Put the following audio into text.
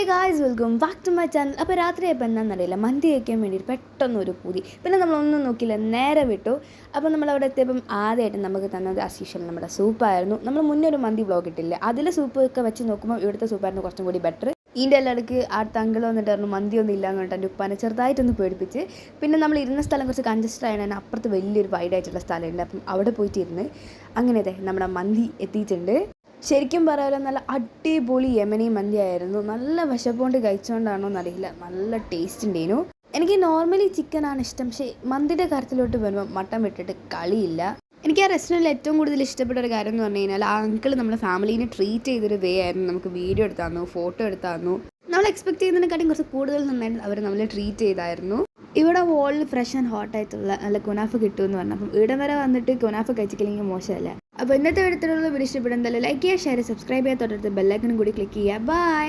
Guys welcome back to my channel. അപ്പോൾ രാത്രിയായപ്പോൾ എന്താണെന്നറിയില്ല, മന്തി കഴിക്കാൻ വേണ്ടിയിട്ട് പെട്ടെന്നൊരു പൂതി. പിന്നെ നമ്മളൊന്നും നോക്കിയില്ല, നേരെ വിട്ടു. അപ്പോൾ നമ്മളവിടെ എത്തിയപ്പം ആദ്യമായിട്ട് നമുക്ക് തന്നത് അസീഷ്യൽ നമ്മുടെ സൂപ്പായിരുന്നു. നമ്മൾ മുന്നേ ഒരു മന്തി വ്ളോഗ് ഇട്ടില്ല, അതിലെ സൂപ്പ് ഒക്കെ വെച്ച് നോക്കുമ്പോൾ ഇവിടുത്തെ സൂപ്പായിരുന്നു കുറച്ചും കൂടി ബെറ്റർ. ഇതിൻ്റെ എല്ലായിടയ്ക്ക് ആ തങ്കിൾ വന്നിട്ട് പറഞ്ഞു മന്തിയൊന്നും ഇല്ല എന്ന് പറഞ്ഞിട്ട് എൻ്റെ ഉപ്പാനെ ചെറുതായിട്ടൊന്ന് പേടിപ്പിച്ച്. പിന്നെ നമ്മൾ ഇരുന്ന സ്ഥലം കുറച്ച് കൺജസ്റ്റഡ് ആയതിനാൽ അപ്പുറത്ത് വലിയൊരു വൈഡായിട്ടുള്ള സ്ഥലമുണ്ട്. അപ്പം അവിടെ പോയിട്ട് ഇരുന്ന് അങ്ങനെ നമ്മുടെ മന്തി എത്തിയിട്ടുണ്ട്. ശരിക്കും പറയാമല്ലോ, നല്ല അടിപൊളി യമനി മന്തി ആയിരുന്നു. നല്ല വിശപ്പുകൊണ്ട് കഴിച്ചുകൊണ്ടാണോ എന്നറിയില്ല, നല്ല ടേസ്റ്റ് ഉണ്ടായിരുന്നു. എനിക്ക് നോർമലി ചിക്കനാണ് ഇഷ്ടം, പക്ഷേ മന്തിയുടെ കാര്യത്തിലോട്ട് വരുമ്പോൾ മട്ടൻ വിട്ടിട്ട് കളിയില്ല. എനിക്ക് ആ റെസ്റ്റോറൻറ്റിൽ ഏറ്റവും കൂടുതൽ ഇഷ്ടപ്പെട്ട ഒരു കാര്യം എന്ന് പറഞ്ഞു കഴിഞ്ഞാൽ ആ അങ്കിൾ നമ്മളെ ഫാമിലീനെ ട്രീറ്റ് ചെയ്തൊരു വേ ആയിരുന്നു. നമുക്ക് വീഡിയോ എടുത്തു തന്നു, ഫോട്ടോ എടുത്തു തന്നു. നമ്മൾ എക്സ്പെക്ട് ചെയ്യുന്നതിനെക്കാട്ടും കുറച്ച് കൂടുതൽ നന്നായിട്ട് അവർ നമ്മളെ ട്രീറ്റ് ചെയ്തായിരുന്നു. ഇവിടെ വോളിൽ ഫ്രഷ് ആൻഡ് ഹോട്ടായിട്ടുള്ള നല്ല കുനാഫ കിട്ടുമെന്ന് പറഞ്ഞു. അപ്പം ഇവിടെ വരെ വന്നിട്ട് കുനാഫ കഴിച്ചില്ലെങ്കിൽ മോശമല്ല. അപ്പോൾ ഇന്നത്തെ വീഡിയോത്തിലുള്ള വീഡിയോ ഇഷ്ടപ്പെടുന്നതല്ല ലൈക്ക് ചെയ്യുക, ഷെയർ, സബ്സ്ക്രൈബ് ചെയ്യുക, തൊട്ടടുത്ത് ബെല്ലൈക്കനും കൂടി ക്ലിക്ക് ചെയ്യുക. ബൈ.